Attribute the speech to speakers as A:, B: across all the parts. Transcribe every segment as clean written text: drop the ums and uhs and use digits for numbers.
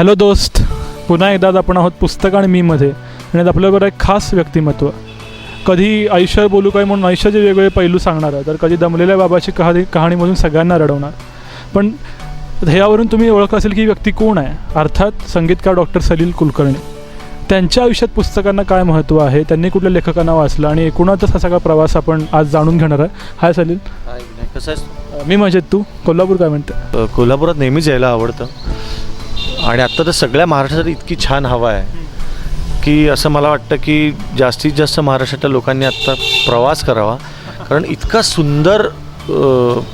A: Hello दोस्त, पुन्हा एकदा आपण आहोत पुस्तक आणि मीमध्ये. आणि आपल्याबरोबर एक खास व्यक्तिमत्व. कधी आयुष्यात बोलू काय म्हणून आयुष्याचे वेगवेगळे पैलू सांगणार आहे, तर कधी दमलेल्या बाबाची कहाणीमधून सगळ्यांना रडवणार. पण ह्यावरून तुम्ही ओळख असेल की ही व्यक्ती कोण आहे. अर्थात संगीतकार डॉक्टर सलील कुलकर्णी. त्यांच्या आयुष्यात पुस्तकांना काय महत्त्व आहे, त्यांनी कुठल्या लेखकांना वाचलं आणि एकूणच हा सगळा प्रवास आपण आज जाणून घेणार आहे. हाय सलील.
B: हाय, कसं आहेस?
A: मी मजेत. तू कोल्हापूर काय म्हणते?
B: कोल्हापुरात नेहमीच यायला आवडतं आणि आत्ता तर सगळ्या महाराष्ट्रात इतकी छान हवा आहे की असं मला वाटतं की जास्तीत जास्त महाराष्ट्रातल्या लोकांनी आत्ता प्रवास करावा. कारण इतका सुंदर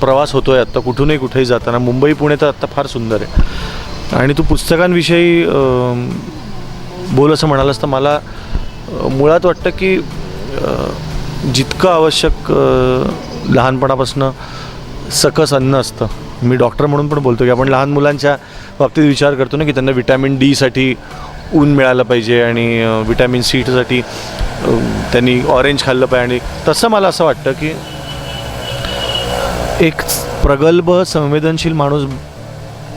B: प्रवास होतो आहे आत्ता, कुठूनही कुठेही जाताना. मुंबई पुणे तर आत्ता फार सुंदर आहे. आणि तू पुस्तकांविषयी बोल असं म्हणालास तर मला मुळात वाटतं की जितकं आवश्यक लहानपणापासून सकस अन्न असतं. मी डॉक्टर म्हणून पण बोलतो की आपण लहान मुलांच्या बाबतीत विचार करतो ना की त्यांना विटॅमिन डीसाठी ऊन मिळालं पाहिजे आणि विटॅमिन सीसाठी त्यांनी ऑरेंज खाल्लं पाहिजे. आणि तसं मला असं वाटतं की एक प्रगल्भ संवेदनशील माणूस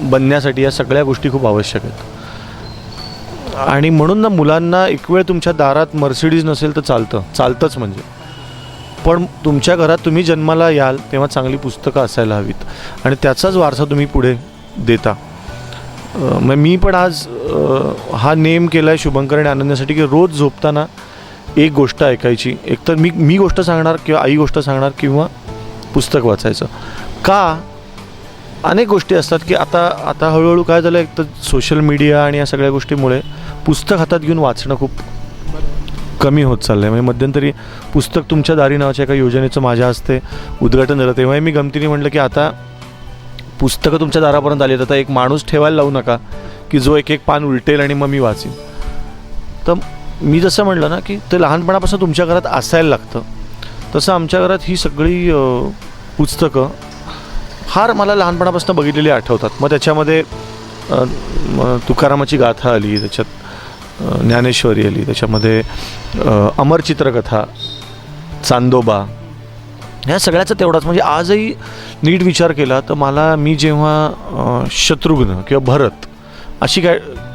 B: बनण्यासाठी या सगळ्या गोष्टी खूप आवश्यक आहेत. आणि म्हणून ना मुलांना एक वेळ तुमच्या दारात मर्सिडीज नसेल तर चालतंच म्हणजे. पण तुमच्या घरात तुम्ही जन्माला याल तेव्हा चांगली पुस्तकं असायला हवीत आणि त्याचाच वारसा तुम्ही पुढे देता. मग मी पण आज हा नेम केला आहे शुभंकर आणि अनन्यासाठी की रोज झोपताना एक गोष्ट ऐकायची. एकतर मी गोष्ट सांगणार किंवा आई गोष्ट सांगणार किंवा पुस्तक वाचायचं. का अनेक गोष्टी असतात की आता हळूहळू काय झालं, एक तर सोशल मीडिया आणि या सगळ्या गोष्टीमुळे पुस्तक हातात घेऊन वाचणं खूप कमी होत चाललं आहे. म्हणजे मध्यंतरी पुस्तक तुमच्या दारी नावाच्या एका योजनेचं माझ्या हस्ते उद्घाटन झालं. तेव्हाही मी गमतीने म्हटलं की आता पुस्तकं तुमच्या दारापर्यंत आली, आता एक माणूस ठेवायला लावू नका की जो एक एक पान उलटेल आणि मग मी वाचीन. तर मी जसं म्हटलं ना की ते लहानपणापासून तुमच्या घरात असायला लागतं, तसं आमच्या घरात ही सगळी पुस्तकं फार मला लहानपणापासून बघितलेली आठवतात. मग त्याच्यामध्ये तुकारामाची गाथा आली, त्याच्यात ज्ञानेश्वरी आली, त्याच्यामध्ये अमर चित्रकथा, चांदोबा, ह्या सगळ्याचा तेवढाच. म्हणजे आजही नीट विचार केला तर मी जेव्हा शत्रुघ्न किंवा भरत अशी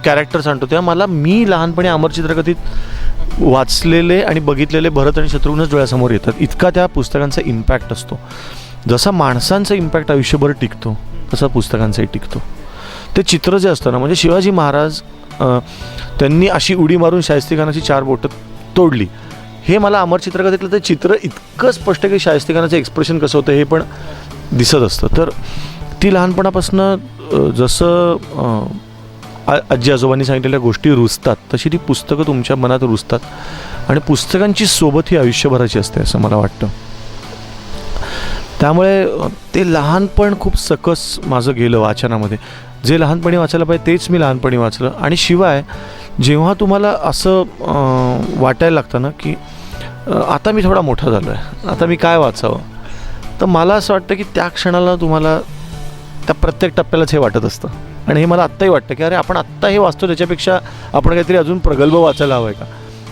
B: कॅरेक्टर्स आणतो तेव्हा मी लहानपणी अमर चित्रकथेत वाचलेले आणि बघितलेले भरत आणि शत्रुघ्नच डोळ्यासमोर येतात. इतका त्या पुस्तकांचा इम्पॅक्ट असतो. जसा माणसांचा इम्पॅक्ट आयुष्यभर टिकतो तसा पुस्तकांचाही टिकतो. ते चित्र जे असतं ना, म्हणजे शिवाजी महाराज त्यांनी अशी उडी मारून शाहिस्तेखानाची 4 बोटं तोडली, हे मला अमर चित्रकथेतलं ते चित्र इतकं स्पष्ट की शाहिस्तेखानाचं एक्सप्रेशन कसं होतं हे पण दिसत असतं. तर ती लहानपणापासून जसं आजी आजोबांनी सांगितलेल्या गोष्टी रुजतात तशी ती पुस्तकं तुमच्या मनात रुजतात. आणि पुस्तकांची सोबत ही आयुष्यभराची असते असं मला वाटतं. त्यामुळे ते लहानपण खूप सकस माझं गेलं वाचनामध्ये. जे लहानपणी वाचायला पाहिजे तेच मी लहानपणी वाचलं. आणि शिवाय जेव्हा तुम्हाला असं वाटायला लागतं ना की आता मी थोडा मोठा झालो आहे, आता मी काय वाचावं, तर मला असं वाटतं की त्या क्षणाला तुम्हाला त्या प्रत्येक टप्प्यालाच हे वाटत असतं. आणि हे मला आत्ताही वाटतं की अरे आपण आत्ता हे वाचतो त्याच्यापेक्षा आपण काहीतरी अजून प्रगल्भ वाचायला हवं आहे का.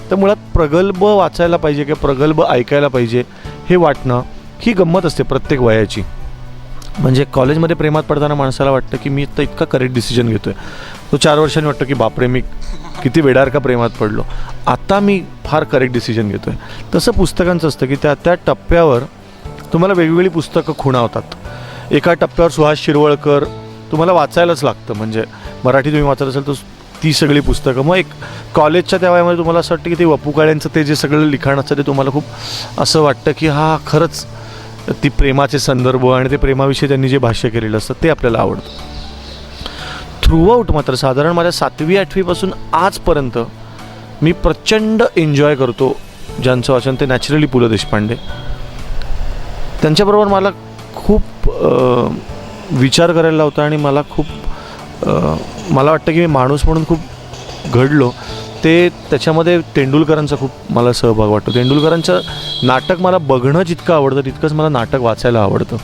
B: तर मुळात प्रगल्भ वाचायला पाहिजे किंवा प्रगल्भ ऐकायला पाहिजे हे वाटणं ही गंमत असते प्रत्येक वयाची. म्हणजे कॉलेजमध्ये प्रेमात पडताना माणसाला वाटतं की मी आता इतका करेक्ट डिसिजन घेतो आहे. तो 4 वर्षांनी वाटतं की बापरे मी किती वेडारका प्रेमात पडलो, आता मी फार करेक्ट डिसिजन घेतो आहे. तसं पुस्तकांचं असतं की त्या टप्प्यावर तुम्हाला वेगवेगळी पुस्तकं खुणावतात. एका टप्प्यावर सुहास शिरवळकर तुम्हाला वाचायलाच लागतं. म्हणजे मराठी तुम्ही वाचत असाल तर ती सगळी पुस्तकं. मग एक कॉलेजच्या त्या वयामध्ये तुम्हाला असं वाटतं की ते वपू काळ्यांचं ते जे सगळं लिखाण असतं ते तुम्हाला खूप असं वाटतं की हा खरंच ती प्रेमाचे संदर्भ आणि ते प्रेमाविषयी त्यांनी जे भाष्य केलेलं असतं ते आपल्याला आवडतं. थ्रूआउट मात्र साधारण माझ्या 7वी 8वीपासून आजपर्यंत मी प्रचंड एन्जॉय करतो ज्यांचं वाचन ते नॅचरली पु ल देशपांडे. त्यांच्याबरोबर मला खूप विचार करायला लावतं आणि मला वाटतं की मी माणूस म्हणून खूप घडलो. ते त्याच्यामध्ये तेंडुलकरांचा खूप मला सहभाग वाटतो. तेंडुलकरांचं नाटक मला बघणं जितकं आवडतं तितकंच मला नाटक वाचायला आवडतं.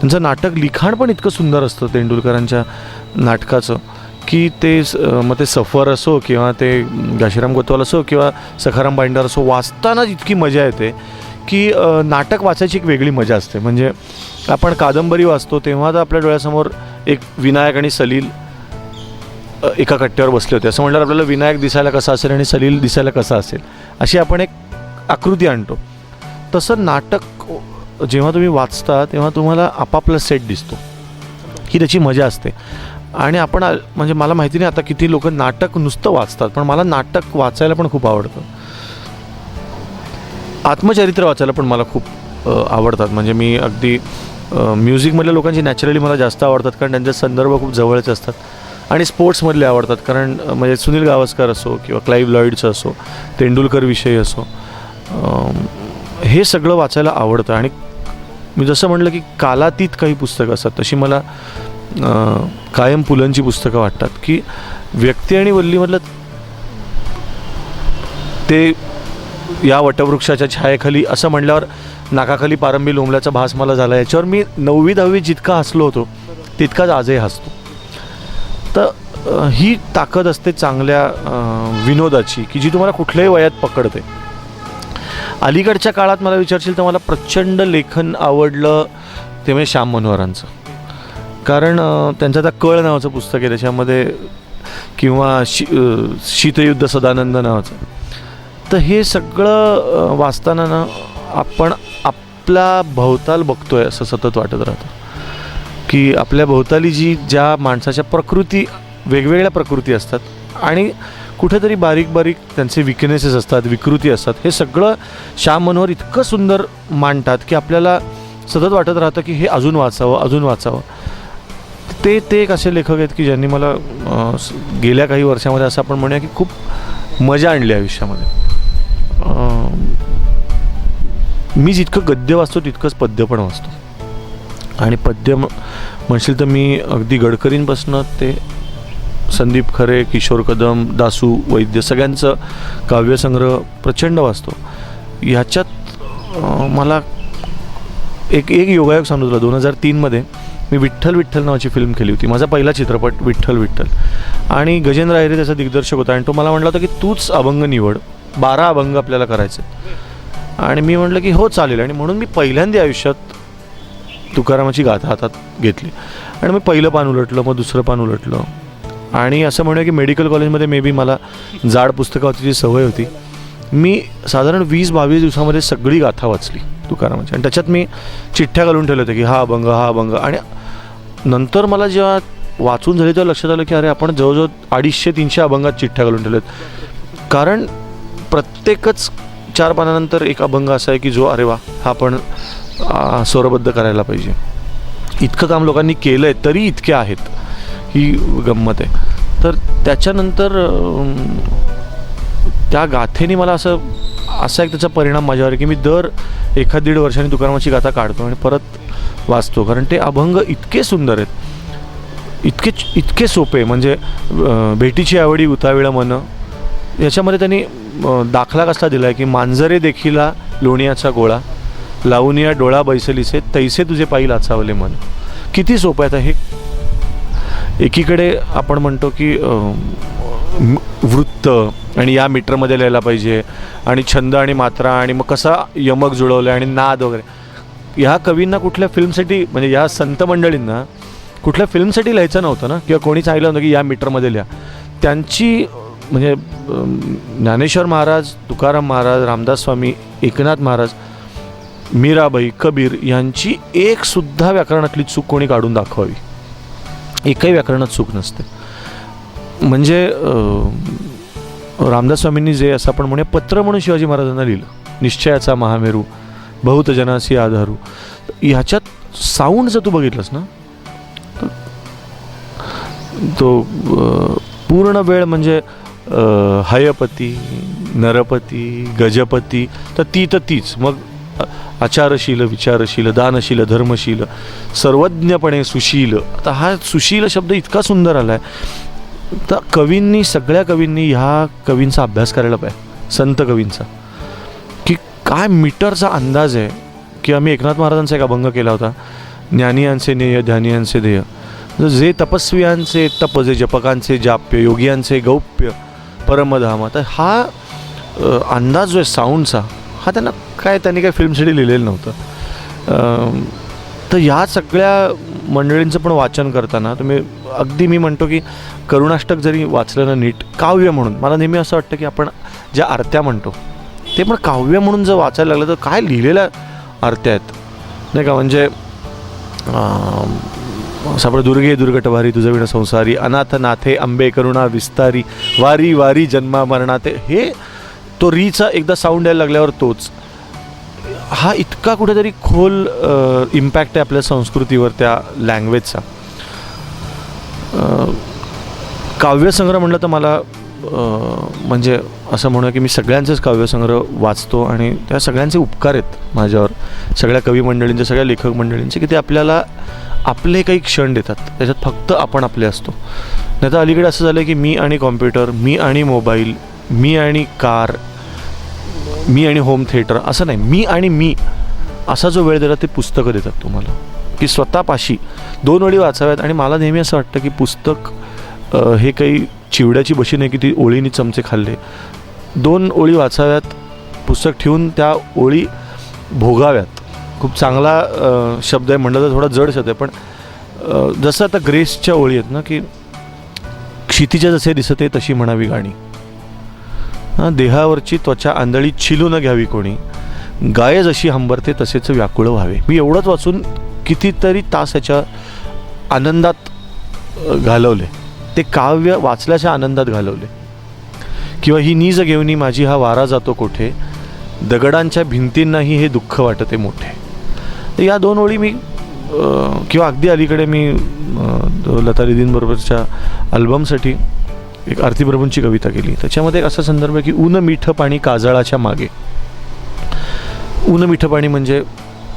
B: त्यांचं नाटक लिखाण पण इतकं सुंदर असतं तेंडुलकरांच्या नाटकाचं की मग ते सफर असो किंवा ते घाशीराम कोतवाल असो किंवा सखाराम बाइंडर असो, वाचताना इतकी मजा येते की नाटक वाचायची एक वेगळी मजा असते. म्हणजे आपण कादंबरी वाचतो तेव्हा तर आपल्या डोळ्यासमोर एक विनायक आणि सलील एका कट्ट्यावर बसले होते. असं म्हटल्यावर आपल्याला विनायक दिसायला कसा असेल आणि सलील दिसायला कसा असेल अशी आपण एक आकृती आणतो. तसं नाटक जेव्हा तुम्ही वाचता तेव्हा तुम्हाला आपापला सेट दिसतो, ही त्याची मजा असते. आणि आपण म्हणजे मला माहिती नाही आता किती लोक नाटक नुसतं वाचतात, पण मला नाटक वाचायला पण खूप आवडतं. आत्मचरित्र वाचायला पण मला खूप आवडतात. म्हणजे मी अगदी म्युझिकमधल्या लोकांची नॅचरली मला जास्त आवडतात, कारण त्यांचे संदर्भ खूप जवळचे असतात. आणि स्पोर्ट्समधले आवडतात, कारण म्हणजे सुनील गावस्कर असो किंवा क्लाईव्ह लॉईडचं असो, तेंडुलकर विषयी असो, हे सगळं वाचायला आवडतं. आणि मी जसं म्हटलं की कालातीत काही पुस्तकं असतात, तशी मला कायम पुलंची पुस्तकं वाटतात. की व्यक्ती आणि वल्लीमधलं ते या वटवृक्षाच्या छायेखाली असं म्हणल्यावर नाकाखाली पारंबी लोंबल्याचा भास मला झाला. याच्यावर मी 9वी-10वी जितका हसलो होतो तितकाच आजही हसतो. तर ही ताकद असते चांगल्या विनोदाची, की जी तुम्हाला कुठल्याही वयात पकडते. अलीकडच्या काळात मला विचारशील तर मला प्रचंड लेखन आवडलं ते म्हणजे श्याम मनोहरांचं. कारण त्यांचं आता कळ नावाचं पुस्तक आहे, त्याच्यामध्ये किंवा शीतयुद्ध सदानंद नावाचं. तर हे सगळं वाचताना ना आपण आपला भोवताल बघतोय असं सतत वाटत राहतं. की आपल्या भोवताली ज्या माणसाच्या प्रकृती वेगवेगळ्या प्रकृती असतात आणि कुठेतरी बारीक बारीक त्यांचे विकनेसेस असतात, विकृती असतात, हे सगळं श्याम मनोहर इतकं सुंदर मांडतात की आपल्याला सतत वाटत राहतं की हे अजून वाचावं. ते एक असे लेखक आहेत की ज्यांनी मला गेल्या काही वर्षामध्ये असं आपण म्हणूया की खूप मजा आणली आयुष्यामध्ये. मी जितकं गद्य वाचतो तितकंच पद्य पण वाचतो. आणि पद्य म्हणशील तर मी अगदी गडकरींपासून ते संदीप खरे, किशोर कदम, दासू वैद्य सगळ्यांचं काव्यसंग्रह प्रचंड वाचतो. ह्याच्यात मला एक योगायोग सांगतो तुला. 2003मध्ये मी विठ्ठल नावाची फिल्म केली होती. माझा पहिला चित्रपट विठ्ठल. आणि गजेंद्र अहिरे त्याचा दिग्दर्शक होता आणि तो मला म्हटला होता की तूच अभंग निवड, 12 अभंग आपल्याला करायचे. आणि मी म्हटलं की हो चालेल. आणि म्हणून मी पहिल्यांदा आयुष्यात तुकारामाची गाथा हातात घेतली आणि मी पहिलं पान उलटलं, मग दुसरं पान उलटलं. आणि असं म्हणूया की मेडिकल कॉलेजमध्ये मे बी मला जाड पुस्तकं वाचायची सवय होती. मी साधारण 20-22 दिवसामध्ये सगळी गाथा वाचली तुकारामाची. आणि त्याच्यात मी चिठ्ठ्या घालून ठेवले होते की हा अभंग. आणि नंतर मला जेव्हा वाचून झाले तेव्हा लक्षात आलं की अरे आपण जवळजवळ 250-300 अभंगात चिठ्ठ्या घालून ठेवलेत. कारण प्रत्येकच 4 पानानंतर एक अभंग असा आहे की जो अरे वा हा आपण स्वरबद्ध करायला पाहिजे. इतकं काम लोकांनी केलं आहे तरी इतके आहेत, ही गंमत आहे. तर त्याच्यानंतर त्या गाथेने मला असा एक त्याचा परिणाम माझ्यावर की मी दर 1-1.5 वर्षांनी तुकारामाची गाथा काढतो आणि परत वाचतो. कारण ते अभंग इतके सुंदर आहेत, इतके सोपे. म्हणजे भेटीची आवडी उताविळा मन, याच्यामध्ये त्यांनी दाखला कसला दिला आहे की मांजरे देखिला लोणियाचा गोळा, लावून या डोळा बैसलीचे तैसे तुझे पायी लाचावले मन. किती सोपं आहे. आता हे एकीकडे आपण म्हणतो की वृत्त आणि या मीटरमध्ये लिहायला पाहिजे आणि छंद आणि मात्रा आणि मग कसा यमक जुळवलं आणि नाद वगैरे. ह्या कवींना कुठल्या फिल्मसाठी म्हणजे या संत मंडळींना कुठल्या फिल्मसाठी लिहायचं नव्हतं ना, किंवा कोणी सांगितलं नव्हतं की या मीटरमध्ये लिहा. त्यांची म्हणजे ज्ञानेश्वर महाराज, तुकाराम महाराज, रामदास स्वामी, एकनाथ महाराज, मीराबाई, कबीर यांची एक सुद्धा व्याकरणातली चूक कोणी काढून दाखवावी. एकही व्याकरणात चूक नसते. म्हणजे रामदास स्वामींनी जे असं आपण म्हणूया पत्र म्हणून शिवाजी महाराजांना लिहिलं, निश्चयाचा महामेरू बहुतजनासी आधारू, ह्याच्यात साऊंड जर तू बघितलंस ना तो पूर्ण वेळ म्हणजे हयपती, नरपती, गजपती, तर तीच. मग आचारशील, विचारशील, दानशील, धर्मशील, सर्वज्ञपणे सुशील. आता हा सुशील शब्द इतका सुंदर आला आहे. तर सगळ्या कवींनी ह्या कवींचा अभ्यास करायला पाहिजे, संत कवींचा, की काय मीटरचा अंदाज आहे. की आम्ही एकनाथ महाराजांचा एक अभंग केला होता, ज्ञानियांचे नेय ध्यानियांचे ध्येय, जे तपस्वियांचे तप, जे जपकांचे जाप्य, योगियांचे गौप्य परमधाम. तर हा अंदाज जो आहे साऊंडचा, हा त्यांनी काय फिल्मसाठी लिहिलेलं नव्हतं. तर ह्या सगळ्या मंडळींचं पण वाचन करताना तुम्ही अगदी मी म्हणतो की करुणाष्टक जरी वाचलं ना नीट काव्य म्हणून, मला नेहमी असं वाटतं की आपण ज्या आरत्या म्हणतो ते पण काव्य म्हणून जर वाचायला लागलं तर काय लिहिलेल्या आरत्या आहेत नाही का. म्हणजे सापड दुर्गे दुर्गटभारी तुझं विण संसारी अनाथ नाथे अंबे करुणा विस्तारी वारी वारी जन्मा मरणाते, हे तो रीचा एकदा साऊंड यायला लागल्यावर तोच हा इतका कुठेतरी खोल इम्पॅक्ट आहे आपल्या संस्कृतीवर त्या लँग्वेजचा. काव्यसंग्रह म्हटलं तर मला म्हणजे असं म्हणूया की मी सगळ्यांचेच काव्यसंग्रह वाचतो आणि त्या सगळ्यांचे उपकार आहेत माझ्यावर, सगळ्या कवी मंडळींचे, सगळ्या लेखक मंडळींचे, की ते आपल्याला आपले काही क्षण देतात, त्याच्यात फक्त आपण आपले असतो. नाही तर अलीकडे असं झालं की मी आणि कॉम्प्युटर, मी आणि मोबाईल, मी आणि कार, मी आणि होम थिएटर, असं नाही, मी आणि मी असा जो वेळ दिला ते पुस्तकं देतात तुम्हाला, की स्वतःपाशी 2 ओळी वाचाव्यात. आणि मला नेहमी असं वाटतं की पुस्तक हे काही चिवड्याची बशी नाही की ती ओळीनी चमचे खाल्ले. 2 ओळी वाचाव्यात, पुस्तक ठेवून त्या ओळी भोगाव्यात. खूप चांगला शब्द आहे, म्हणलं तर थोडा जड शब्द आहे, पण जसं आता ग्रेसच्या ओळी आहेत ना की क्षितिज जसे दिसते तशी म्हणावी गाणी, देहावरची त्वचा आंधळी छिलू न घ्यावी कोणी, गाय जशी हंबरते तसेच व्याकुळ व्हावे. मी एवढंच वाचून कितीतरी तास याच्या आनंदात घालवले, ते काव्य वाचल्याच्या आनंदात घालवले. किंवा ही नीज घेऊनी माझी हा वारा जातो कोठे, दगडांच्या भिंतींनाही हे दुःख वाटते मोठे. तर या 2 ओळी मी किंवा अगदी अलीकडे मी लता दीदींबरोबरच्या अल्बमसाठी एक आरती प्रभूंची कविता केली. त्याच्यामध्ये एक असा संदर्भ आहे की ऊन मिठं पाणी काजळाच्या मागे. ऊन मिठं पाणी म्हणजे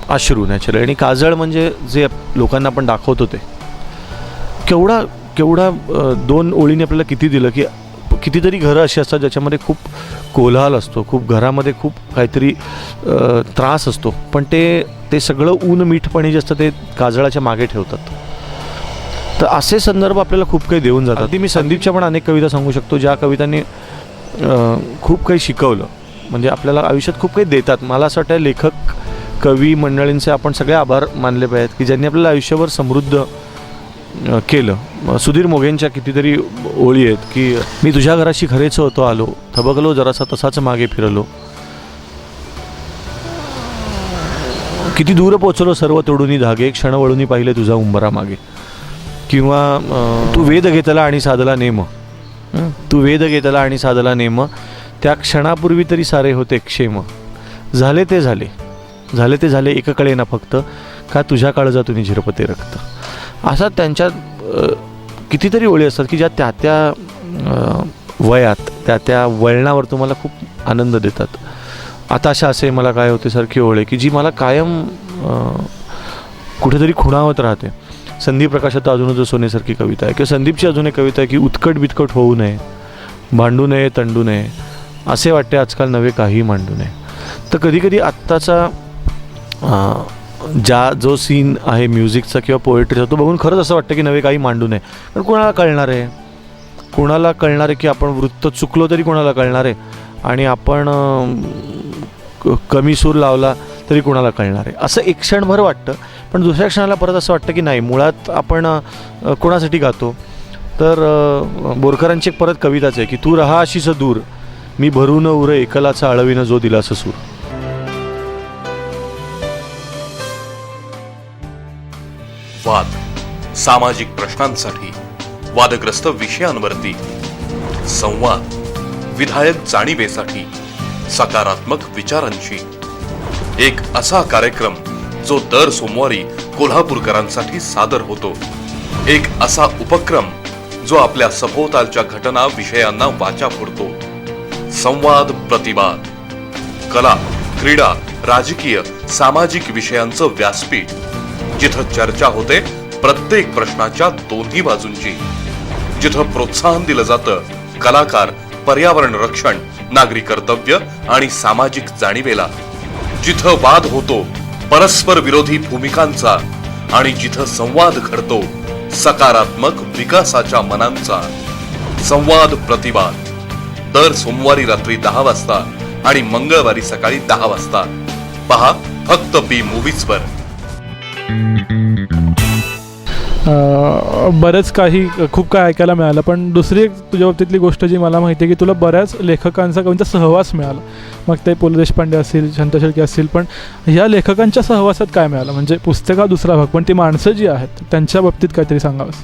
B: अश्रू नॅचरल, आणि काजळ म्हणजे जे लोकांना आपण दाखवतो ते. केवढा 2 ओळीने आपल्याला किती दिलं, की कितीतरी घरं अशी असतात ज्याच्यामध्ये खूप कोलाहल असतो, खूप घरामध्ये खूप काहीतरी त्रास असतो, पण ते सगळं ऊन मीठ पाणी जे असतं ते काजळाच्या मागे ठेवतात. तर असे संदर्भ आपल्याला खूप काही देऊन जातात. ती मी संदीपच्या पण अनेक कविता सांगू शकतो ज्या कवितांनी खूप काही शिकवलं, म्हणजे आपल्याला आयुष्यात खूप काही देतात. मला असं वाटतं लेखक कवी मंडळींचे आपण सगळे आभार मानले पाहिजेत की ज्यांनी आपल्याला आयुष्यभर समृद्ध केलं. सुधीर मोघेंच्या कितीतरी ओळी आहेत की मी तुझ्या घराशी खरेच होतो आलो, थबकलो जरासा तसाच मागे फिरलो, किती दूर पोचलो सर्व तोडूनी धागे, क्षण वळूनी पाहिले तुझा उंबरा मागे. किंवा तू वेद घेतला आणि साधला नेम, तू वेद घेतला आणि साधला नेम, त्या क्षणापूर्वी तरी सारे होते क्षेम, झाले ते झाले, झाले ते झाले एक कळे ना फक्त, का तुझ्या काळजातून झिरपते रक्त. असा त्यांच्या कितीतरी ओळी असतात की ज्या त्या वयात त्या वळणावर तुम्हाला खूप आनंद देतात. आता अशा असे मला काय होते सारखी ओळ आहे की जी मला कायम कुठेतरी खुणावत राहते. संदीप प्रकाशात अजूनच सोनेसारखी कविता आहे, किंवा संदीपची अजून एक कविता आहे की उत्कट बितकट होऊ नये, भांडू नये तंडू नये, असे वाटते आजकाल नवे काही मांडू नये. तर कधीकधी आत्ताचा जो सीन आहे म्युझिकचा किंवा पोएट्रीचा तो बघून खरंच असं वाटतं की नवे काही मांडू नये. पण कोणाला कळणार आहे, कोणाला कळणार आहे की आपण वृत्त चुकलो तरी कोणाला कळणार आहे, आणि आपण कमी सूर लावला तरी कोणाला कळणार आहे. असं एक क्षणभर वाटतं, पण दुसऱ्या क्षणाला परत असं वाटतं की नाही, मुळात आपण कोणासाठी गातो. तर बोरकरांची एक परत कविताच आहे की तू रहा अशीच दूर, मी भरू न उरे एकलाचा आळवीनं जो दिलास सूर.
C: वाद, सामाजिक प्रश्नांसाठी, वादग्रस्त विषयांवरती संवाद, विधायक जाणीवेसाठी, सकारात्मक विचारांशी एक असा कार्यक्रम जो दर सोमवारी कोल्हापूरकरांसाठी सादर होतो. एक असा उपक्रम जो आपल्या सभोवतालच्या घटना विषयांना वाचा फोडतो. संवाद प्रतिवाद, कला, क्रीडा, राजकीय, सामाजिक विषयांचं व्यासपीठ, जिथं चर्चा होते प्रत्येक प्रश्नाच्या दोन्ही बाजूंची, जिथं प्रोत्साहन दिलं जातं कलाकार, पर्यावरण रक्षण, नागरी कर्तव्य आणि सामाजिक जाणीवेला, जिथं वाद होतो परस्पर विरोधी भूमिकांचा, आणि जिथं संवाद घडतो सकारात्मक विकासाच्या मनांचा. संवाद प्रतिवाद दर सोमवारी रात्री 10 वाजता आणि मंगळवारी सकाळी 10 वाजता पहा फक्त बी मूव्हीजवर.
A: बरंच काही खूप काय ऐकायला मिळालं, पण दुसरी एक तुझ्या बाबतीतली गोष्ट जी मला माहिती आहे की तुला बऱ्याच लेखकांचा कवींचा सहवास मिळाला. मग ते पु ल देशपांडे असतील, शांता शेळके असतील, पण ह्या लेखकांच्या सहवासात काय मिळालं? म्हणजे पुस्तका दुसरा भाग, पण ती माणसं जी आहेत त्यांच्या बाबतीत काहीतरी सांगावंस.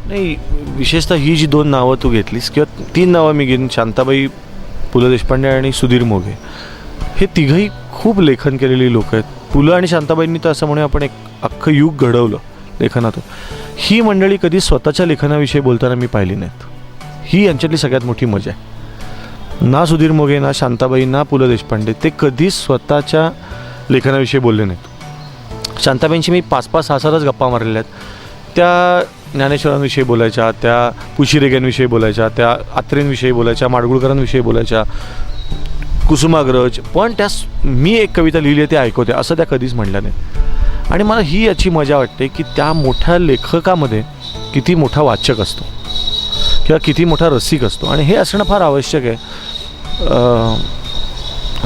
B: नाही, विशेषतः ही जी 2 नावं तू घेतलीस किंवा 3 नावं मी घेईन, शांताबाई, पु ल देशपांडे आणि सुधीर मोघे, हे तिघंही खूप लेखन केलेली लोक आहेत. पु ल आणि शांताबाईंनी तर असं म्हणूया आपण एक अख्खं युग घडवलं लेखनातून. ही मंडळी कधी स्वतःच्या लेखनाविषयी बोलताना मी पाहिली नाहीत. ही यांच्यातली सगळ्यात मोठी मजा आहे. ना सुधीर मोघे, ना शांताबाई, ना पु ल देशपांडे ते कधीच स्वतःच्या लेखनाविषयी बोलले नाहीत. शांताबाईंशी मी 5-5, 6-6 गप्पा मारलेल्या आहेत. त्या ज्ञानेश्वरांविषयी बोलायच्या, त्या पुशिरेग्यांविषयी बोलायच्या, त्या आत्रेंविषयी बोलायच्या, माडगुळकरांविषयी बोलायच्या, कुसुमाग्रज, पण मी एक कविता लिहिली आहे ते ऐकवते असं त्या कधीच म्हणल्या नाही. आणि मला ही याची मजा वाटते की त्या मोठ्या लेखकामध्ये किती मोठा वाचक असतो किंवा किती मोठा रसिक असतो. आणि हे असणं फार आवश्यक आहे,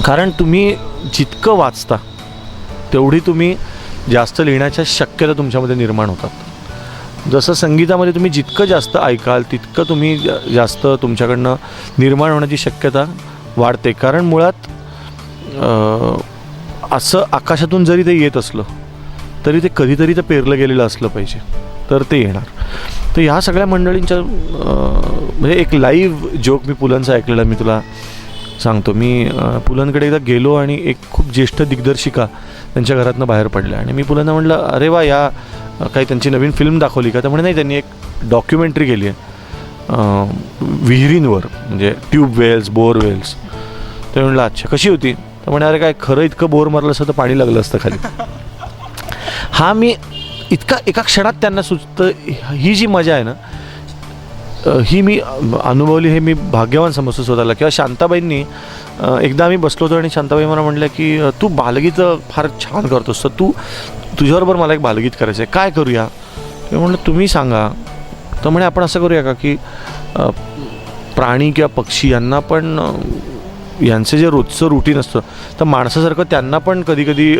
B: कारण तुम्ही जितकं वाचता तेवढी तुम्ही जास्त लिहिण्याच्या शक्यता तुमच्यामध्ये निर्माण होतात. जसं संगीतामध्ये तुम्ही जितकं जास्त ऐकाल तितकं तुम्ही जास्त तुमच्याकडनं निर्माण होण्याची शक्यता वाढते. कारण मुळात असं आकाशातून जरी ते येत असलं तरी ते कधीतरी ते पेरलं गेलेलं असलं पाहिजे तर ते येणार. तर ह्या सगळ्या मंडळींच्या म्हणजे एक लाईव्ह जोक मी पुलंचा ऐकलेला मी तुला सांगतो. मी पुलंकडे एकदा गेलो आणि एक खूप ज्येष्ठ दिग्दर्शिका त्यांच्या घरातनं बाहेर पडल्या आणि मी पुलंना म्हटलं, अरे वा, या काही त्यांची नवीन फिल्म दाखवली का? तर म्हणे नाही, त्यांनी एक डॉक्युमेंटरी केली आहे विहिरींवर, म्हणजे ट्यूबवेल्स, बोरवेल्स. ते म्हटलं अच्छा, कशी होती? तर म्हणे अरे काय खरं इतकं बोर मारलं असतं तर पाणी लागलं असतं खाली. हा मी इतका एका क्षणात त्यांना सुचतं. ही जी मजा आहे ना ही मी अनुभवली, हे मी भाग्यवान समजतो स्वतःला. किंवा शांताबाईंनी एकदा आम्ही बसलो होतो आणि शांताबाई मला म्हटलं की तू बालगीतं फार छान करतोस, तर तुझ्याबरोबर मला एक बालगीत करायचं आहे, काय करूया? मी म्हटलं तुम्ही सांगा. तर म्हणे आपण असं करूया का की प्राणी किंवा पक्षी यांना पण यांचं जे रोजचं रुटीन असतं तर माणसासारखं त्यांना पण कधी कधी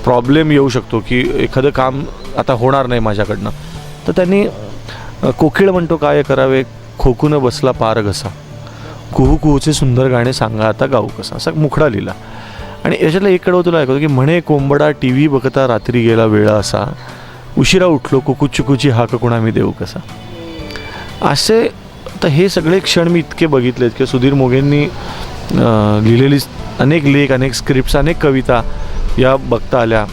B: प्रॉब्लेम येऊ शकतो की एखादं काम आता होणार नाही माझ्याकडनं. तर त्यांनी कोकिळ म्हणतो काय करावे, खोकून बसला पार घसा, कुहू कुहूचे सुंदर गाणे सांगा आता गाऊ कसा, असा मुखडा लिहिला. आणि याच्यातलं एक कडवं तुला ऐकवतो की म्हणे कोंबडा टी व्ही बघता रात्री गेला वेळा असा, उशिरा उठलो कुकुचुकुची हाक कोणा मी देऊ कसा. असे तर हे सगळे क्षण मी इतके बघितलेत की सुधीर मोघेंनी लिहिलेली अनेक लेख, अनेक स्क्रिप्ट्स, अनेक कविता या बघता आल्या.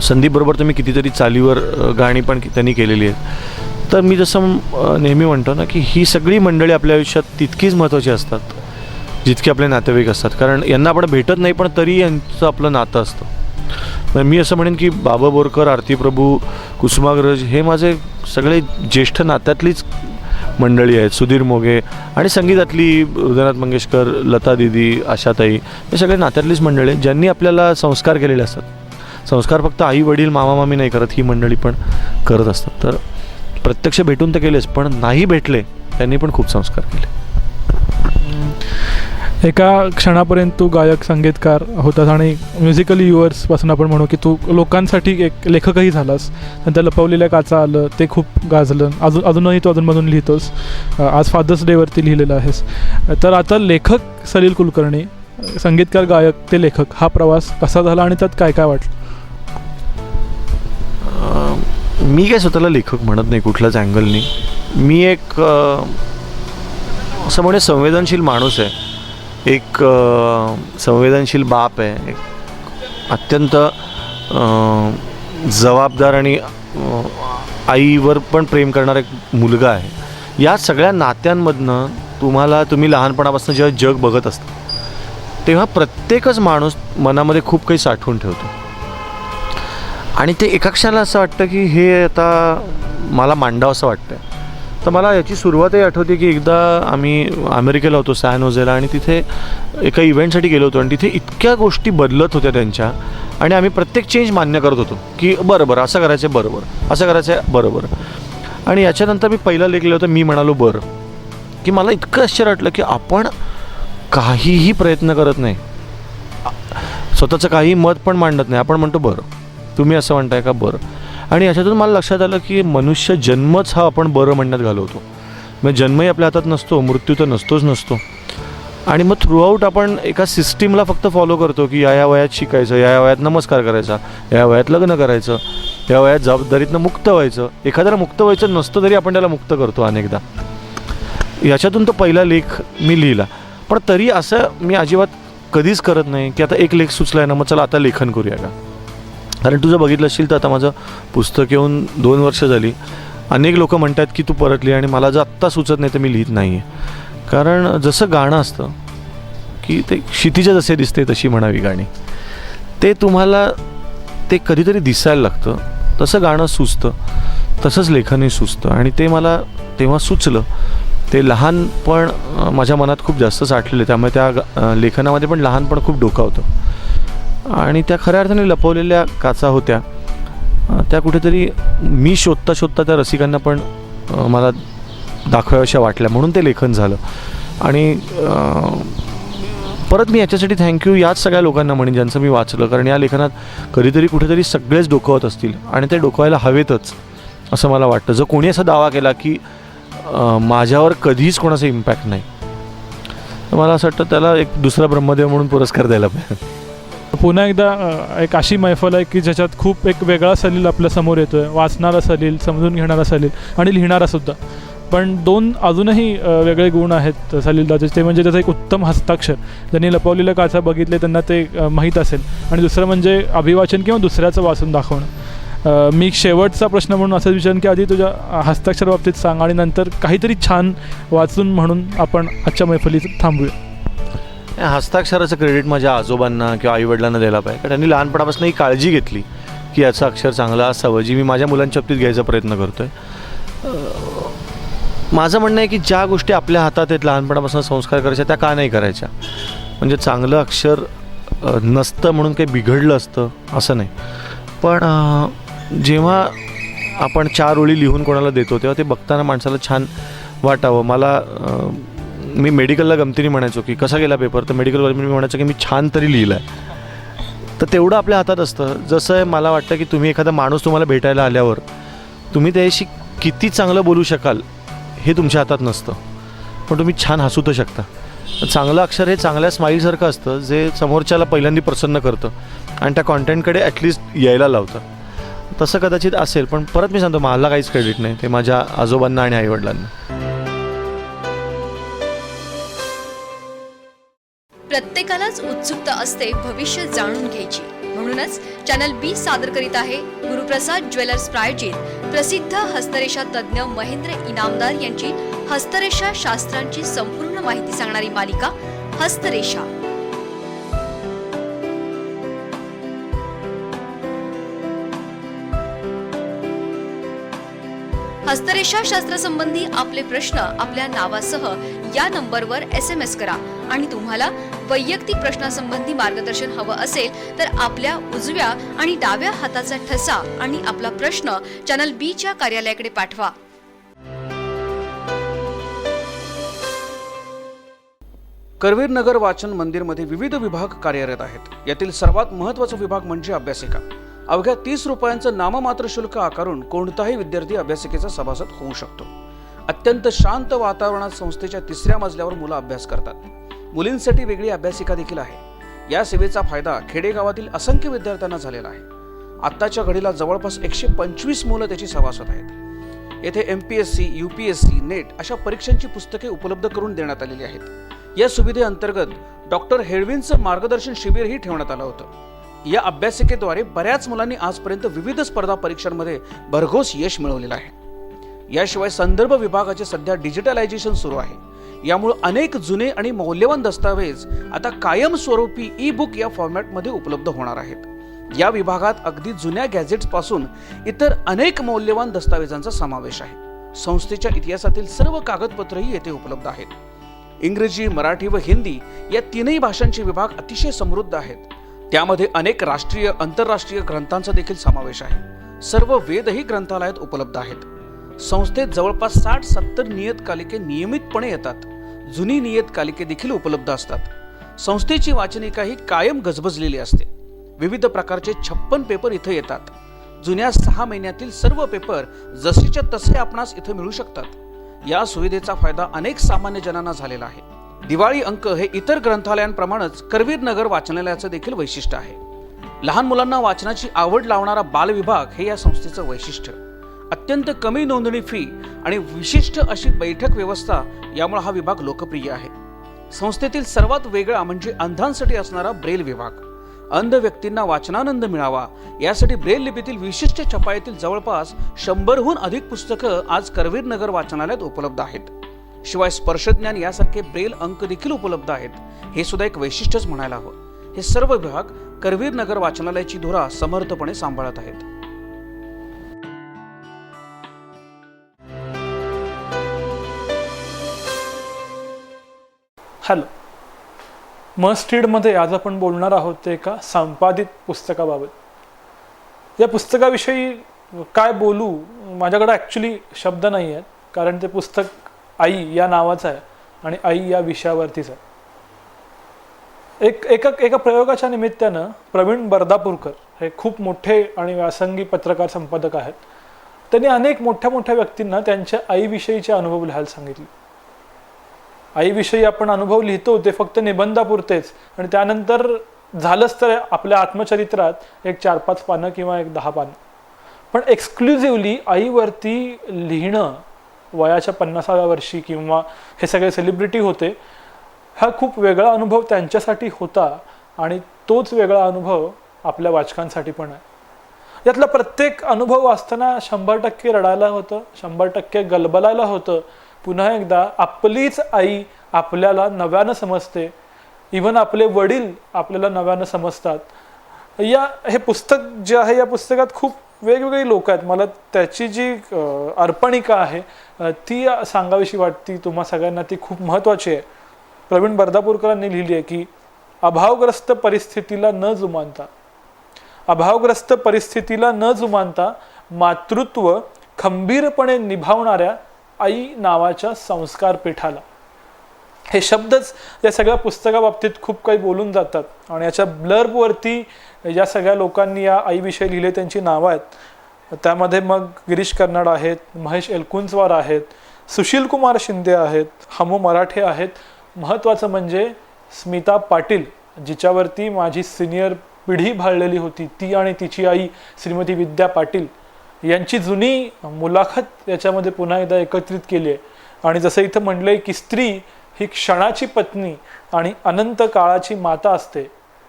B: संदीपबरोबर तर मी कितीतरी चालीवर गाणी पण त्यांनी केलेली आहेत. तर मी जसं नेहमी म्हणतो ना की ही सगळी मंडळी आपल्या आयुष्यात तितकीच महत्त्वाची असतात जितके आपले नातेवाईक असतात. कारण यांना आपण भेटत नाही पण तरी यांचं आपलं नातं असतं. मी असं म्हणेन की बाबा बोरकर, आरती प्रभू, कुसुमाग्रज हे माझे सगळे ज्येष्ठ नात्यातलीच मंडळी आहेत. सुधीर मोघे आणि संगीतातली हृदयनाथ मंगेशकर, लता दीदी, आशाताई, हे सगळे नात्यातलीच मंडळी आहेत ज्यांनी आपल्याला संस्कार केलेले असतात. संस्कार फक्त आई वडील मामा मामी नाही करत, ही मंडळी पण करत असतात. तर प्रत्यक्ष भेटून तर केलेच, पण नाही भेटले त्यांनी पण खूप संस्कार केले.
A: एका क्षणापर्यंत तू गायक, संगीतकार होतास आणि म्युझिकली युअर्सपासून आपण म्हणू की तू लोकांसाठी एक लेखकही झालास. नंतर लपवलेल्या काचा आलं, ते खूप गाजलं. अजूनही तू अधूनमधून लिहितोस. आज फादर्स डेवरती लिहिलेलं आहेस. तर आता लेखक सलील कुलकर्णी, संगीतकार, गायक ते लेखक, हा प्रवास कसा झाला आणि त्यात काय काय वाटलं?
B: मी काय स्वतःला लेखक म्हणत नाही कुठल्याच अँगलनी. मी एक असं म्हणे संवेदनशील माणूस आहे, एक संवेदनशील बाप आहे, एक अत्यंत जबाबदार आणि आईवर पण प्रेम करणारा एक मुलगा आहे. या सगळ्या नात्यांमधनं तुम्ही लहानपणापासून जेव्हा जग बघत असता तेव्हा प्रत्येकच माणूस मनामध्ये खूप काही साठवून ठेवतो आणि ते एका क्षणाला असं वाटतं की हे आता मला मांडावं असं वाटतं. तर मला याची सुरुवातही आठवते की एकदा आम्ही अमेरिकेला होतो, सॅन होजेला, आणि तिथे एका इव्हेंटसाठी गेलो होतो आणि तिथे इतक्या गोष्टी बदलत होत्या त्यांच्या आणि आम्ही प्रत्येक चेंज मान्य करत होतो की बरं असं करायचं आहे, बरोबर असं करायचं आहे, बरोबर. आणि याच्यानंतर मी पहिला लेख लिहिला होता, मी म्हणालो बरं, की मला इतकं आश्चर्य वाटलं की आपण काहीही प्रयत्न करत नाही, स्वतःचं काही मत पण मांडत नाही. आपण म्हणतो बरं, तुम्ही असं म्हणताय का, बरं. आणि याच्यातून मला लक्षात आलं की मनुष्य जन्मच हा आपण बरं म्हणण्यात घालवतो. म्हणजे जन्मही आपल्या हातात नसतो, मृत्यू तर नसतो. आणि मग थ्रूआउट आपण एका सिस्टीमला फक्त फॉलो करतो की या वयात शिकायचं, या वयात नमस्कार करायचा, या वयात लग्न करायचं, या वयात जबाबदारीतनं मुक्त व्हायचं. एखाद्याला मुक्त व्हायचं नसतं तरी आपण त्याला मुक्त करतो अनेकदा. याच्यातून तो पहिला लेख मी लिहिला. पण तरी असं मी अजिबात कधीच करत नाही की आता एक लेख सुचला आहे ना, मग चला आता लेखन करूया का. कारण तुझं बघितलं असेल तर आता माझं पुस्तक येऊन 2 वर्ष झाली. अनेक लोक म्हणतात की तू परत लिही, आणि मला जर आत्ता सुचत नाही तर मी लिहित नाही आहे. कारण जसं गाणं असतं की ते क्षितिज जसे दिसते तशी म्हणावी गाणी, ते तुम्हाला ते कधीतरी दिसायला लागतं. तसं गाणं सुचतं, तसंच लेखनही सुचतं. आणि ते मला तेव्हा सुचलं. ते लहानपण माझ्या मनात खूप जास्त साठलेलं, त्यामुळे त्या लेखनामध्ये पण लहानपण खूप डोकावतं. आणि त्या खऱ्या अर्थाने लपवलेल्या काचा होत्या, त्या कुठेतरी मी शोधता त्या रसिकांना पण मला दाखवाव्याशा वाटल्या, म्हणून ते लेखन झालं. आणि परत मी याच्यासाठी थँक्यू याच सगळ्या लोकांना म्हणेन ज्यांचं मी वाचलं. कारण या लेखनात कधीतरी कुठेतरी सगळेच डोकावत असतील, आणि ते डोकावायला हवेतच असं मला वाटतं. जर कोणी असा दावा केला की माझ्यावर कधीच कोणाचा इम्पॅक्ट नाही, तर मला असं वाटतं त्याला एक दुसरा ब्रह्मदेव म्हणून पुरस्कार द्यायला पाहिजे.
A: पुन्हा एकदा एक अशी मैफल आहे की ज्याच्यात खूप एक वेगळा सलील आपल्या समोर येतो आहे. वाचणारा सलील, समजून घेणारा सलील आणि लिहिणारासुद्धा. पण 2 अजूनही वेगळे गुण आहेत सलीलदाचे. ते म्हणजे त्याचं एक उत्तम हस्ताक्षर. ज्यांनी लपवलेल्या काचा बघितले त्यांना ते माहीत असेल. आणि दुसरं म्हणजे अभिवाचन किंवा दुसऱ्याचं वाचून दाखवणं. मी शेवटचा प्रश्न म्हणून असं विचारेन की आधी तुझ्या हस्ताक्षर बाबतीत सांग, आणि नंतर काहीतरी छान वाचून म्हणून आपण आजच्या मैफलीत थांबूया.
B: हस्ताक्षराचं क्रेडिट माझ्या आजोबांना किंवा आईवडिलांना द्यायला पाहिजे. कारण त्यांनी लहानपणापासून ही काळजी घेतली की याचं अक्षर चांगलं असावं, जी मी माझ्या मुलांच्या बाबतीत घ्यायचा प्रयत्न करतो आहे. माझं म्हणणं आहे की ज्या गोष्टी आपल्या हातात आहेत लहानपणापासून संस्कार करायच्या, त्या का नाही करायच्या. म्हणजे चांगलं अक्षर नसतं म्हणून काही बिघडलं असतं असं नाही. पण जेव्हा आपण 4 ओळी लिहून कोणाला देतो तेव्हा ते बघताना माणसाला छान वाटावं. मी मेडिकलला गमतीने म्हणायचो की कसा गेला पेपर, तर मेडिकल मी म्हणायचो की मी छान तरी लिहिलं आहे. तर तेवढं आपल्या हातात असतं. जसं मला वाटतं की तुम्ही एखादा माणूस तुम्हाला भेटायला आल्यावर तुम्ही त्याशी किती चांगलं बोलू शकाल हे तुमच्या हातात नसतं, पण तुम्ही छान हसू तर शकता. चांगलं अक्षर हे चांगल्या स्माईलसारखं असतं, जे समोरच्याला पहिल्यांदा प्रसन्न करतं आणि त्या कॉन्टेंटकडे ॲटलिस्ट यायला लावतं. तसं कदाचित असेल, पण परत मी सांगतो मला काहीच क्रेडिट नाही, ते माझ्या आजोबांना आणि आईवडिलांना.
D: प्रत्येकालाच उत्सुकता असते भविष्य जाणून घ्यायची. म्हणूनच चॅनल बी सादर करीत आहे गुरुप्रसाद ज्वेलर्स प्रायोजित प्रसिद्ध हस्तरेषा तज्ज्ञ महेंद्र इनामदार यांची हस्तरेषा शास्त्रांची संपूर्ण माहिती सांगणारी मालिका हस्तरेषा. हस्तरेषा शास्त्रासंबंधी आपले प्रश्न आपल्या नावासह या नंबरवर SMS करा. आणि तुम्हाला वैयक्तिक प्रश्नासंबंधी मार्गदर्शन हवं असेल तर आपल्या उजव्या आणि डाव्या हाताचा ठसा आणि आपला प्रश्न चॅनल बी च्या कार्यालयाकडे पाठवा.
E: करवीर नगर वाचन मंदिरमध्ये विविध विभाग कार्यरत आहेत. यातील सर्वात महत्त्वाचा विभाग म्हणजे अभ्यासिका. अवघ्या 30 रुपयांचं नाममात्र शुल्क आकारून कोणताही विद्यार्थी अभ्यासिकेचा सभासद होऊ शकतो. अत्यंत शांत वातावरणात संस्थेच्या 3ऱ्या मजल्यावर मुलं अभ्यास करतात. मुलींसाठी वेगळी अभ्यासिका देखील आहे. या सेवेचा फायदा खेडेगावातील असंख्य विद्यार्थ्यांना झालेला आहे. आत्ताच्या घडीला जवळपास 125 मुलं त्याची सभासद आहेत. येथे MPSC, UPSC, नेट अशा परीक्षांची पुस्तके उपलब्ध करून देण्यात आलेली आहेत. या सुविधेअंतर्गत डॉक्टर हेळवींचं मार्गदर्शन शिबिरही ठेवण्यात आलं होतं. या अभ्यासिकेद्वारे बऱ्याच मुलांनी आजपर्यंत विविध स्पर्धा परीक्षांमध्ये भरघोस यश मिळवलेलं आहे. याशिवाय संदर्भ विभागाचे सध्या डिजिटलायझेशन सुरू आहे. यामुळे अनेक जुने आणि मौल्यवान दस्तावेज आता कायमस्वरूपी ई-बुक या फॉर्मॅटमध्ये उपलब्ध होणार आहेत. या विभागात अगदी जुन्या गॅझेट्स पासून इतर अनेक मौल्यवान दस्तावेजांचा समावेश आहे. संस्थेच्या इतिहासातील सर्व कागदपत्रही येथे उपलब्ध आहेत. इंग्रजी, मराठी व हिंदी या 3ही भाषांचे विभाग अतिशय समृद्ध आहेत. त्यामध्ये अनेक राष्ट्रीय, आंतरराष्ट्रीय ग्रंथांचा देखील समावेश आहे. सर्व वेदही ग्रंथालयात उपलब्ध आहेत. संस्थेत जवळपास 60-70 नियतकालिके नियमितपणे येतात. जुनी नियतकालिके देखील उपलब्ध असतात. संस्थेची वाचनिका ही कायम गजबजलेली असते. विविध प्रकारचे 56 पेपर इथे येतात. जुन्या 6 महिन्यातील सर्व पेपर जसेच्या तसे आपणास इथं मिळू शकतात। या सुविधेचा फायदा अनेक सामान्य जनांना झालेला आहे। दिवाळी अंक हे इतर ग्रंथालयांप्रमाणेच करवीर नगर वाचनालयाचं देखील वैशिष्ट्य आहे। लहान मुलांना वाचनाची आवड लावणारा बाल विभाग हे या संस्थेचं वैशिष्ट्य। अत्यंत कमी नोंदणी फी आणि विशिष्ट अशी बैठक व्यवस्था यामुळे हा विभाग लोकप्रिय आहे। संस्थेतील सर्वात वेगळा म्हणजे अंधांसाठी असणारा ब्रेल विभाग। अंध व्यक्तींना वाचनानंद मिळावा यासाठी ब्रेल लिपीतील विशिष्ट छपाईतील जवळपास 100हून अधिक पुस्तकं आज करवीर नगर वाचनालयात उपलब्ध आहेत। शिवाय स्पर्शज्ञान यासारखे ब्रेल अंक देखील उपलब्ध आहेत। हे सुद्धा एक वैशिष्ट्यच म्हणायला हवं। हे सर्व विभाग करवीर नगर वाचनालयाची धुरा समर्थपणे सांभाळत आहेत।
A: हॅलो, मस्ट रीडमध्ये आज आपण बोलणार आहोत ते एका संपादित पुस्तकाबाबत। या पुस्तकाविषयी काय बोलू, माझ्याकडे ॲक्च्युली शब्द नाही आहेत, कारण ते पुस्तक आई या नावाचं आहे आणि आई या विषयावरतीच आहे। एका प्रयोगाच्या निमित्तानं प्रवीण बर्दापूरकर हे खूप मोठे आणि व्यासंगी पत्रकार संपादक आहेत। त्यांनी अनेक मोठ्या मोठ्या व्यक्तींना त्यांच्या आईविषयीचे अनुभव लिहायला सांगितले। आईविषयी आपण अनुभव लिहितो ते फक्त निबंधापुरतेच, आणि त्यानंतर झालंच तर आपल्या आत्मचरित्रात एक 4-5 पानं किंवा एक 10 पानं, पण एक्सक्लुझिव्हली आईवरती लिहिणं वयाच्या 50व्या वर्षी किंवा हे सगळे सेलिब्रिटी होते, हा खूप वेगळा अनुभव त्यांच्यासाठी होता आणि तोच वेगळा अनुभव आपल्या वाचकांसाठी पण आहे। यातला प्रत्येक अनुभव वाचताना 100% रडायला होतं, 100% गलबलायला होतं। पुन्हा एकदा आपलीच आई आपल्याला नव्यानं समजते, इव्हन आपले वडील आपल्याला नव्यानं समजतात। हे पुस्तक जे आहे, या पुस्तकात खूप वेगवेगळी लोक आहेत। मला त्याची जी अर्पणिका आहे ती सांगावीशी वाटती तुम्हा सगळ्यांना, ती खूप महत्त्वाची आहे। प्रवीण बर्दापूरकरांनी लिहिली आहे की अभावग्रस्त परिस्थितीला न जुमानता मातृत्व खंबीरपणे निभावणाऱ्या आई नावाच्या संस्कार पीठाला। हे शब्दच या सगळ्या पुस्तकाबाबतीत खूप काही बोलून जातात आणि याच्या ब्लर्बवरती या सगळ्या लोकांनी या आईविषयी लिहिले त्यांची नावं आहेत। त्यामध्ये मग गिरीश कर्नाड आहेत, महेश एलकुंचवार आहेत, सुशील कुमार शिंदे आहेत, हमू मराठे आहेत, महत्त्वाचं म्हणजे स्मिता पाटील, जिच्यावरती माझी सिनियर पिढी भाळलेली होती, ती आणि तिची आई श्रीमती विद्या पाटील यांची जुनी मुलाखत याच्यामध्ये पुन्हा एकदा एकत्रित केली आहे। आणि जसं इथं म्हणलंय की स्त्री ही क्षणाची पत्नी आणि अनंत काळाची माता असते,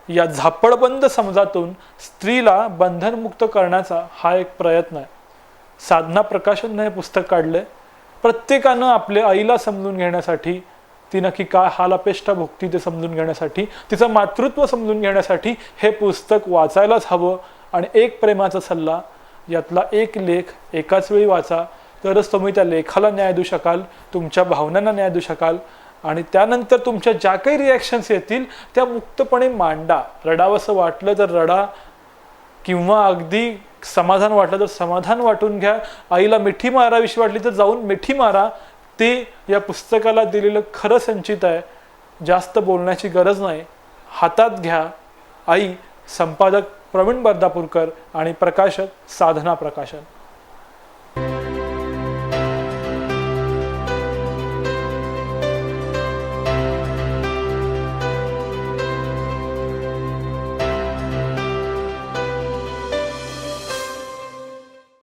A: या झापडबंद समजातून स्त्रीला बंधनमुक्त करण्याचा हा एक प्रयत्न आहे। साधना प्रकाशनने हे पुस्तक काढले। प्रत्येकानं आपल्या आईला समजून घेण्यासाठी, ती नक्की काय हाल अपेष्टा भोगती ते समजून घेण्यासाठी, तिचं मातृत्व समजून घेण्यासाठी हे पुस्तक वाचायलाच हवं। आणि एक प्रेमाचा सल्ला, यातला एक लेख एकाच वेळी वाचा, तरच तुम्ही त्या लेखाला न्याय देऊ शकाल, तुमच्या भावनांना न्याय देऊ शकाल आणि त्यानंतर तुमच्या ज्या काही रिॲक्शन्स येतील त्या मुक्तपणे मांडा। रडावंसं वाटलं तर रडा, किंवा अगदी समाधान वाटलं तर समाधान वाटून घ्या। आईला मिठी माराविषयी वाटली तर जाऊन मिठी मारा। ते या पुस्तकाला दिलेलं खरं संचित आहे। जास्त बोलण्याची गरज नाही, हातात घ्या। आई, संपादक प्रवीण बर्दापूरकर आणि प्रकाशक साधना प्रकाशन।